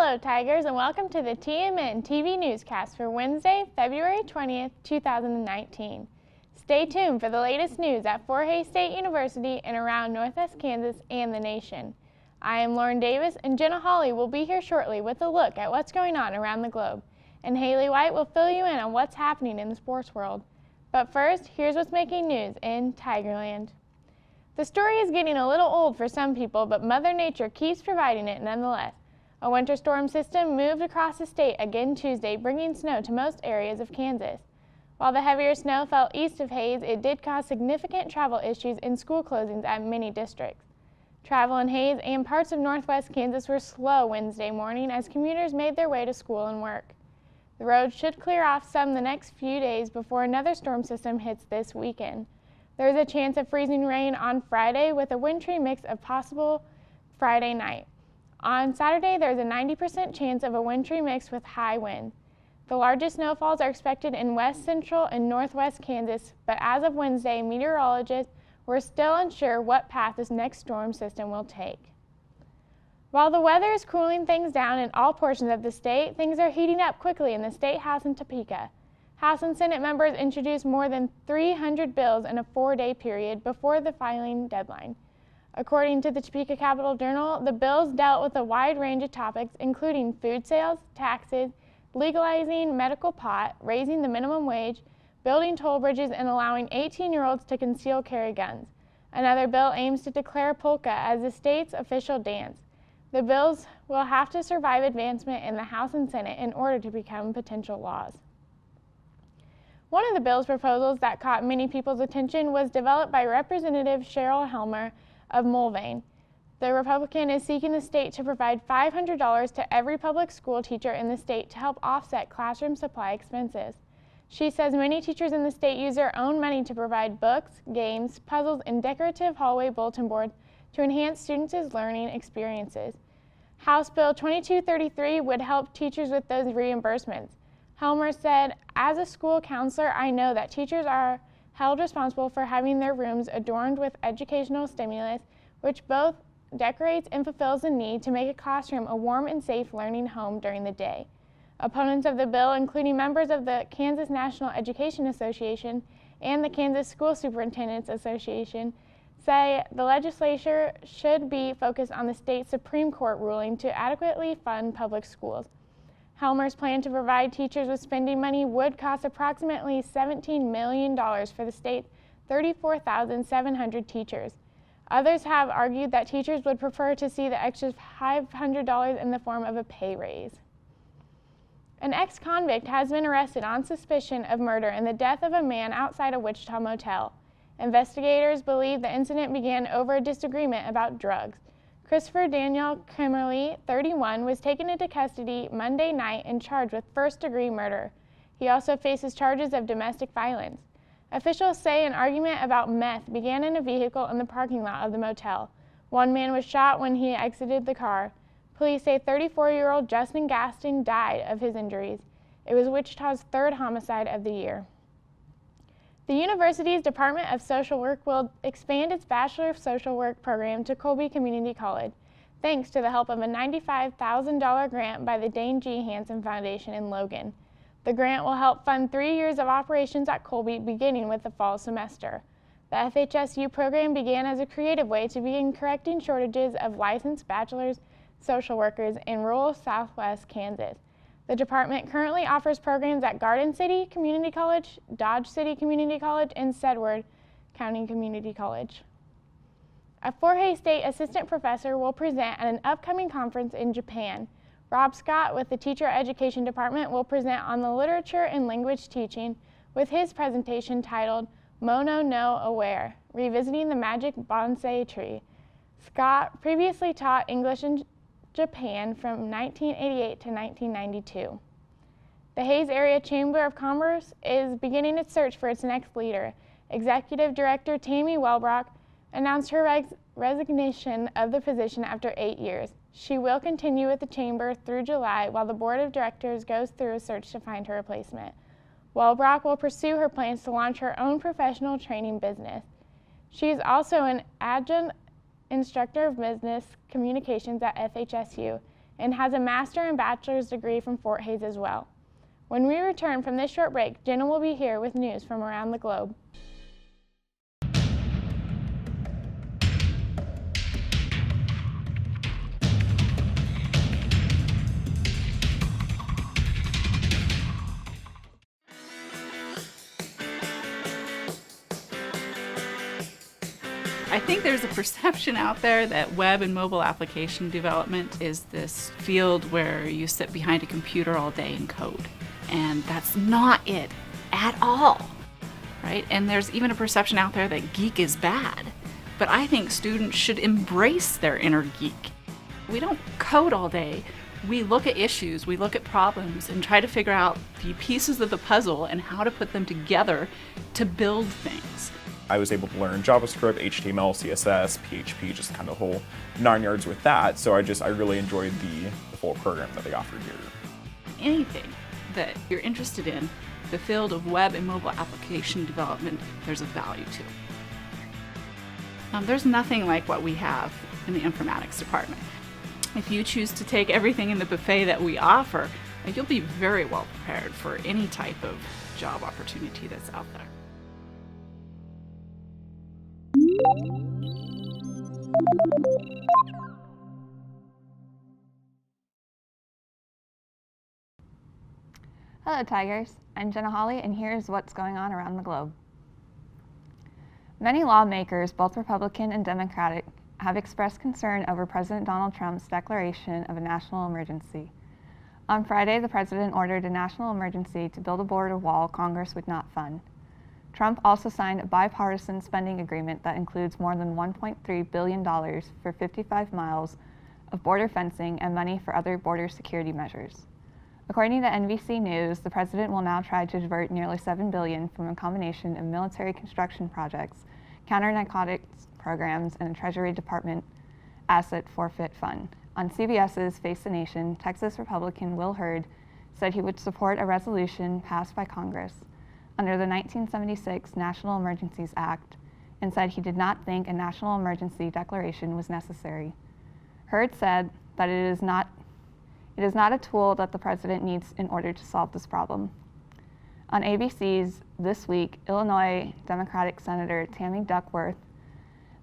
Hello, Tigers, and welcome to the TMNtv Newscast for Wednesday, February 20th, 2019. Stay tuned for the latest news at Fort Hays State University and around Northwest Kansas and the nation. I am Lauren Davis, and Jenna Hawley will be here shortly with a look at what's going on around the globe. And Haley White will fill you in on what's happening in the sports world. But first, here's what's making news in Tigerland. The story is getting a little old for some people, but Mother Nature keeps providing it nonetheless. A winter storm system moved across the state again Tuesday, bringing snow to most areas of Kansas. While the heavier snow fell east of Hays, it did cause significant travel issues and school closings at many districts. Travel in Hays and parts of northwest Kansas were slow Wednesday morning as commuters made their way to school and work. The roads should clear off some the next few days before another storm system hits this weekend. There is a chance of freezing rain on Friday with a wintry mix of possible Friday night. On Saturday, there is a 90% chance of a wintry mix with high winds. The largest snowfalls are expected in west central and northwest Kansas, but as of Wednesday, meteorologists were still unsure what path this next storm system will take. While the weather is cooling things down in all portions of the state, things are heating up quickly in the State House in Topeka. House and Senate members introduced more than 300 bills in a 4-day period before the filing deadline. According to the Topeka Capital Journal, the bills dealt with a wide range of topics, including food sales, taxes, legalizing medical pot, raising the minimum wage, building toll bridges, and allowing 18-year-olds to conceal carry guns. Another bill aims to declare polka as the state's official dance. The bills will have to survive advancement in the House and Senate in order to become potential laws. One of the bill's proposals that caught many people's attention was developed by Representative Cheryl Helmer of Mulvane. The Republican is seeking the state to provide $500 to every public school teacher in the state to help offset classroom supply expenses. She says many teachers in the state use their own money to provide books, games, puzzles, and decorative hallway bulletin boards to enhance students' learning experiences. House Bill 2233 would help teachers with those reimbursements. Helmer said, "As a school counselor, I know that teachers are held responsible for having their rooms adorned with educational stimulus, which both decorates and fulfills the need to make a classroom a warm and safe learning home during the day." Opponents of the bill, including members of the Kansas National Education Association and the Kansas School Superintendents Association, say the legislature should be focused on the state Supreme Court ruling to adequately fund public schools. Helmer's plan to provide teachers with spending money would cost approximately $17 million for the state's 34,700 teachers. Others have argued that teachers would prefer to see the extra $500 in the form of a pay raise. An ex-convict has been arrested on suspicion of murder in the death of a man outside a Wichita motel. Investigators believe the incident began over a disagreement about drugs. Christopher Daniel Kimmerly, 31, was taken into custody Monday night and charged with first-degree murder. He also faces charges of domestic violence. Officials say an argument about meth began in a vehicle in the parking lot of the motel. One man was shot when he exited the car. Police say 34-year-old Justin Gaston died of his injuries. It was Wichita's third homicide of the year. The university's Department of Social Work will expand its Bachelor of Social Work program to Colby Community College, thanks to the help of a $95,000 grant by the Dane G. Hansen Foundation in Logan. The grant will help fund 3 years of operations at Colby, beginning with the fall semester. The FHSU program began as a creative way to begin correcting shortages of licensed bachelor's social workers in rural southwest Kansas. The department currently offers programs at Garden City Community College, Dodge City Community College, and Sedgwick County Community College. A Fort Hays State assistant professor will present at an upcoming conference in Japan. Rob Scott with the Teacher Education Department will present on the literature and language teaching with his presentation titled Mono no Aware, Revisiting the Magic Bonsai Tree. Scott previously taught English in Japan from 1988 to 1992. The Hays Area Chamber of Commerce is beginning its search for its next leader. Executive Director Tammy Welbrock announced her resignation of the position after 8 years. She will continue with the chamber through July while the board of directors goes through a search to find her replacement. Welbrock will pursue her plans to launch her own professional training business. She is also an adjunct instructor of business communications at FHSU and has a master and bachelor's degree from Fort Hays as well. When we return from this short break, Jenna will be here with news from around the globe. I think there's a perception out there that web and mobile application development is this field where you sit behind a computer all day and code. And that's not it at all, right? And there's even a perception out there that geek is bad. But I think students should embrace their inner geek. We don't code all day. We look at issues, we look at problems, and try to figure out the pieces of the puzzle and how to put them together to build things. I was able to learn JavaScript, HTML, CSS, PHP, just kind of the whole 9 yards with that. So I really enjoyed the full program that they offered here. Anything that you're interested in, the field of web and mobile application development, there's a value to. There's nothing like what we have in the informatics department. If you choose to take everything in the buffet that we offer, you'll be very well prepared for any type of job opportunity that's out there. Hello Tigers, I'm Jenna Hawley and here's what's going on around the globe. Many lawmakers, both Republican and Democratic, have expressed concern over President Donald Trump's declaration of a national emergency. On Friday, the president ordered a national emergency to build a border wall Congress would not fund. Trump also signed a bipartisan spending agreement that includes more than $1.3 billion for 55 miles of border fencing and money for other border security measures. According to NBC News, the president will now try to divert nearly $7 billion from a combination of military construction projects, counter-narcotics programs, and a Treasury Department asset forfeit fund. On CBS's Face the Nation, Texas Republican Will Hurd said he would support a resolution passed by Congress under the 1976 National Emergencies Act and said he did not think a national emergency declaration was necessary. Hurd said that it is not a tool that the president needs in order to solve this problem. On ABC's This Week, Illinois Democratic Senator Tammy Duckworth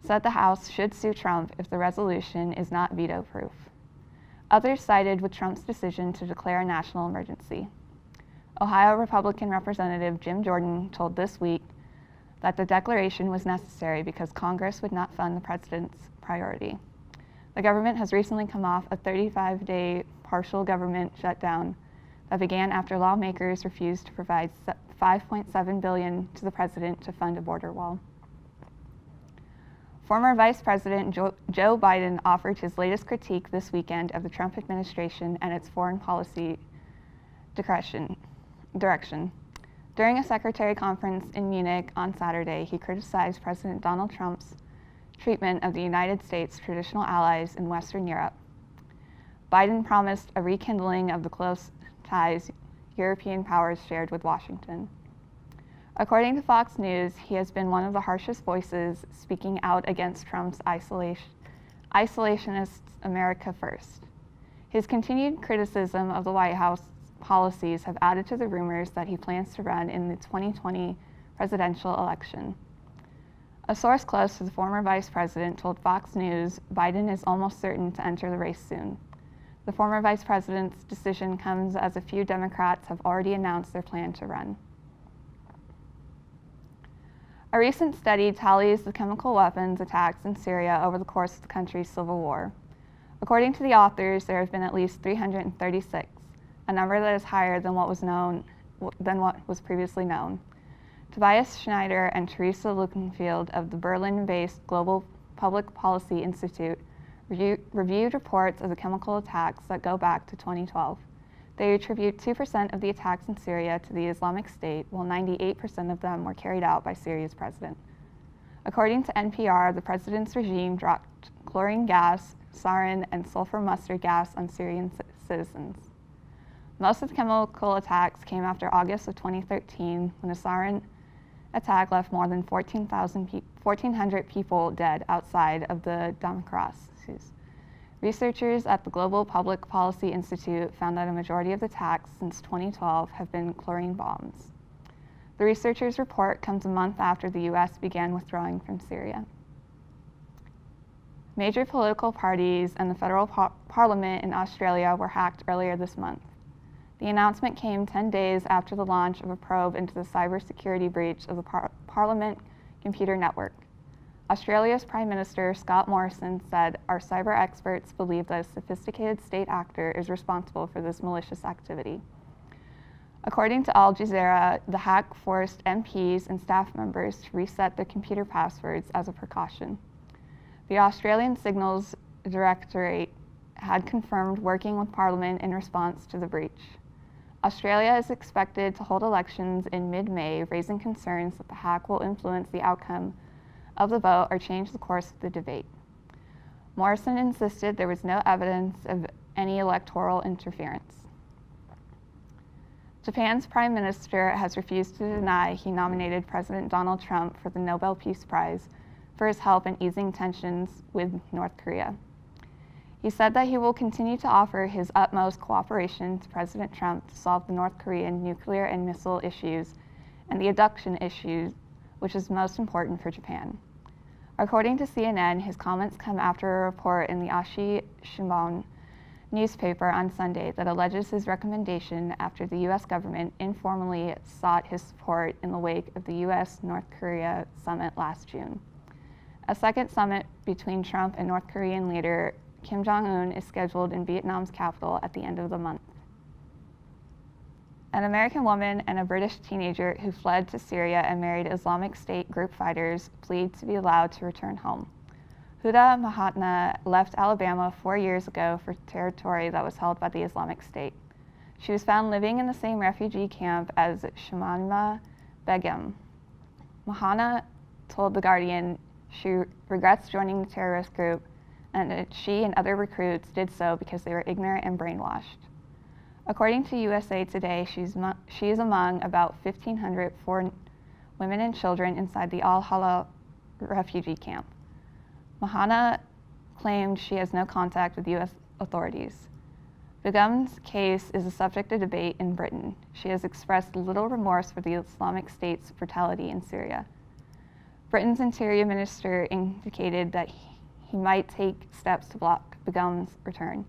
said the House should sue Trump if the resolution is not veto-proof. Others sided with Trump's decision to declare a national emergency. Ohio Republican Representative Jim Jordan told This Week that the declaration was necessary because Congress would not fund the president's priority. The government has recently come off a 35-day partial government shutdown that began after lawmakers refused to provide $5.7 billion to the president to fund a border wall. Former Vice President Joe Biden offered his latest critique this weekend of the Trump administration and its foreign policy direction. During a secretary conference in Munich on Saturday, he criticized President Donald Trump's treatment of the United States' traditional allies in Western Europe. Biden promised a rekindling of the close ties European powers shared with Washington. According to Fox News, he has been one of the harshest voices speaking out against Trump's isolationist America First. His continued criticism of the White House policies have added to the rumors that he plans to run in the 2020 presidential election. A source close to the former vice president told Fox News Biden is almost certain to enter the race soon. The former vice president's decision comes as a few Democrats have already announced their plan to run. A recent study tallies the chemical weapons attacks in Syria over the course of the country's civil war. According to the authors, there have been at least 336, a number that is higher than what was previously known. Tobias Schneider and Teresa Lukenfield of the Berlin-based Global Public Policy Institute reviewed reports of the chemical attacks that go back to 2012. They attribute 2% of the attacks in Syria to the Islamic State, while 98% of them were carried out by Syria's president. According to NPR, the president's regime dropped chlorine gas, sarin, and sulfur mustard gas on Syrian citizens. Most of the chemical attacks came after August of 2013, when a sarin attack left more than 1,400 people dead outside of the Damascus. Researchers at the Global Public Policy Institute found that a majority of the attacks since 2012 have been chlorine bombs. The researchers' report comes a month after the U.S. began withdrawing from Syria. Major political parties and the federal parliament in Australia were hacked earlier this month. The announcement came 10 days after the launch of a probe into the cybersecurity breach of the Parliament computer network. Australia's Prime Minister Scott Morrison said, "Our cyber experts believe that a sophisticated state actor is responsible for this malicious activity." According to Al Jazeera, the hack forced MPs and staff members to reset their computer passwords as a precaution. The Australian Signals Directorate had confirmed working with Parliament in response to the breach. Australia is expected to hold elections in mid-May, raising concerns that the hack will influence the outcome of the vote or change the course of the debate. Morrison insisted there was no evidence of any electoral interference. Japan's Prime Minister has refused to deny he nominated President Donald Trump for the Nobel Peace Prize for his help in easing tensions with North Korea. He said that he will continue to offer his utmost cooperation to President Trump to solve the North Korean nuclear and missile issues and the abduction issues, which is most important for Japan. According to CNN, his comments come after a report in the Asahi Shimbun newspaper on Sunday that alleges his recommendation after the U.S. government informally sought his support in the wake of the U.S.-North Korea summit last June. A second summit between Trump and North Korean leader Kim Jong-un is scheduled in Vietnam's capital at the end of the month. An American woman and a British teenager who fled to Syria and married Islamic State group fighters plead to be allowed to return home. Huda Mahatna left Alabama 4 years ago for territory that was held by the Islamic State. She was found living in the same refugee camp as Shamima Begum. Mahatna told The Guardian she regrets joining the terrorist group and that she and other recruits did so because they were ignorant and brainwashed. According to USA Today, she is among about 1,500 foreign women and children inside the Al-Hala refugee camp. Mahatna claimed she has no contact with U.S. authorities. Begum's case is a subject of debate in Britain. She has expressed little remorse for the Islamic State's brutality in Syria. Britain's Interior Minister indicated that he might take steps to block Begum's return.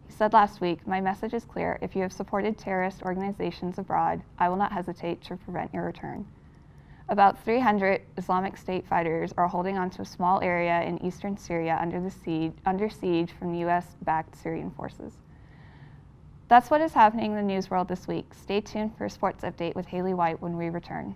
He said last week, "My message is clear. If you have supported terrorist organizations abroad, I will not hesitate to prevent your return." About 300 Islamic State fighters are holding onto a small area in eastern Syria under siege from the U.S.-backed Syrian forces. That's what is happening in the news world this week. Stay tuned for a sports update with Haley White when we return.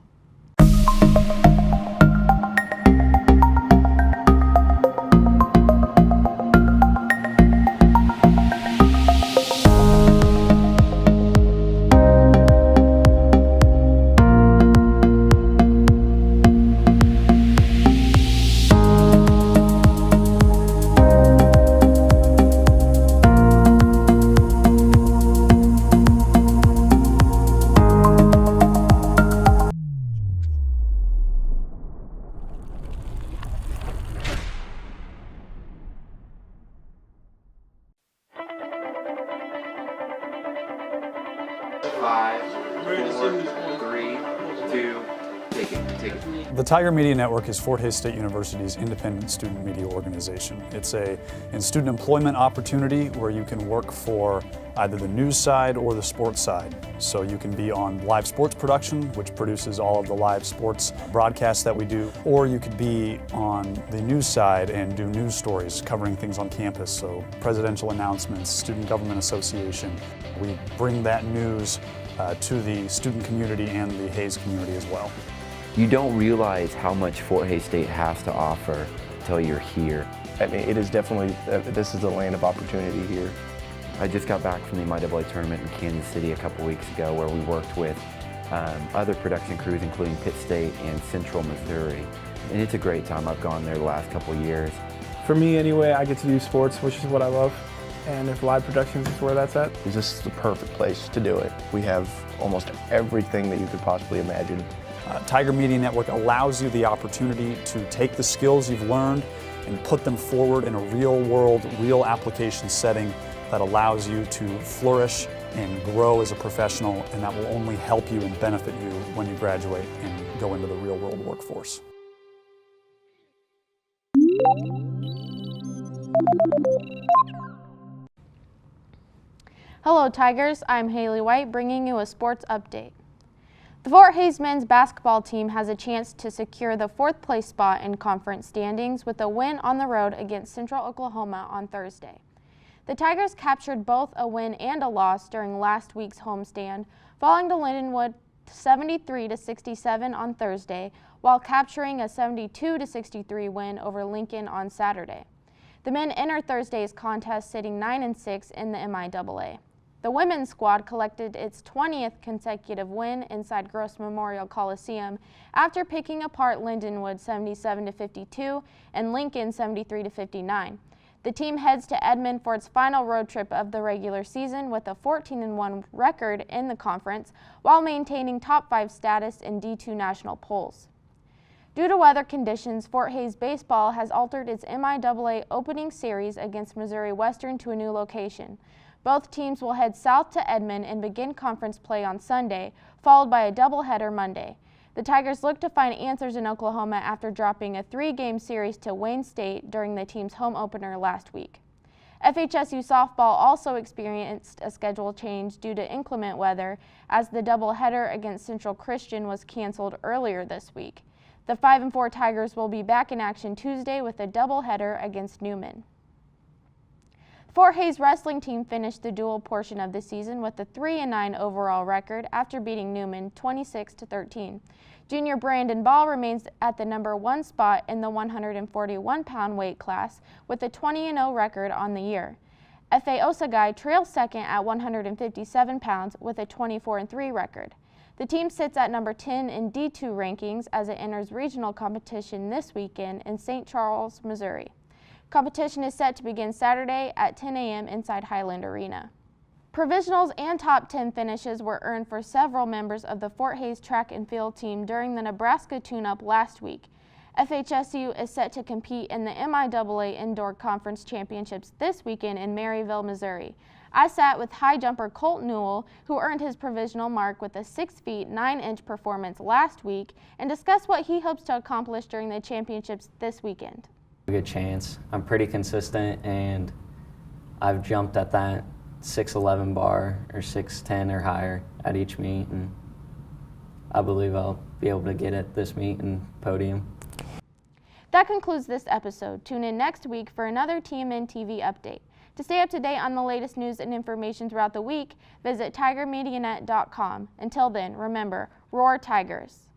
The Tiger Media Network is Fort Hays State University's independent student media organization. It's a student employment opportunity where you can work for either the news side or the sports side. So you can be on live sports production, which produces all of the live sports broadcasts that we do, or you could be on the news side and do news stories covering things on campus, so presidential announcements, Student Government Association. We bring that news to the student community and the Hays community as well. You don't realize how much Fort Hays State has to offer until you're here. I mean, it is definitely, this is the land of opportunity here. I just got back from the MIAA tournament in Kansas City a couple weeks ago where we worked with other production crews including Pitt State and Central Missouri. And it's a great time. I've gone there the last couple years. For me anyway, I get to do sports, which is what I love. And if live productions is where that's at. This is the perfect place to do it. We have almost everything that you could possibly imagine. Tiger Media Network allows you the opportunity to take the skills you've learned and put them forward in a real world, real application setting that allows you to flourish and grow as a professional, and that will only help you and benefit you when you graduate and go into the real world workforce. Hello Tigers, I'm Haley White bringing you a sports update. The Fort Hays men's basketball team has a chance to secure the 4th place spot in conference standings with a win on the road against Central Oklahoma on Thursday. The Tigers captured both a win and a loss during last week's homestand, falling to Lindenwood 73-67 on Thursday, while capturing a 72-63 win over Lincoln on Saturday. The men entered Thursday's contest sitting 9-6 in the MIAA. The women's squad collected its 20th consecutive win inside Gross Memorial Coliseum after picking apart Lindenwood 77-52 and Lincoln 73-59. The team heads to Edmond for its final road trip of the regular season with a 14-1 record in the conference while maintaining top 5 status in D2 national polls. Due to weather conditions, Fort Hays baseball has altered its MIAA opening series against Missouri Western to a new location. Both teams will head south to Edmond and begin conference play on Sunday, followed by a doubleheader Monday. The Tigers look to find answers in Oklahoma after dropping a 3-game series to Wayne State during the team's home opener last week. FHSU softball also experienced a schedule change due to inclement weather as the doubleheader against Central Christian was canceled earlier this week. The 5-4 Tigers will be back in action Tuesday with a doubleheader against Newman. The Fort Hays wrestling team finished the dual portion of the season with a 3-9 overall record after beating Newman 26-13. Junior Brandon Ball remains at the number 1 spot in the 141-pound weight class with a 20-0 record on the year. F.A. Osagai trails second at 157 pounds with a 24-3 record. The team sits at number 10 in D2 rankings as it enters regional competition this weekend in St. Charles, Missouri. Competition is set to begin Saturday at 10 a.m. inside Highland Arena. Provisionals and top 10 finishes were earned for several members of the Fort Hays track and field team during the Nebraska tune-up last week. FHSU is set to compete in the MIAA Indoor Conference Championships this weekend in Maryville, Missouri. I sat with high jumper Colt Newell, who earned his provisional mark with a 6 feet 9 inch performance last week, and discussed what he hopes to accomplish during the championships this weekend. A good chance. I'm pretty consistent, and I've jumped at that 6'11" bar or 6'10" or higher at each meet, and I believe I'll be able to get it this meet and podium. That concludes this episode. Tune in next week for another TMNtv update. To stay up to date on the latest news and information throughout the week, visit tigermedianet.com. Until then, remember, roar Tigers!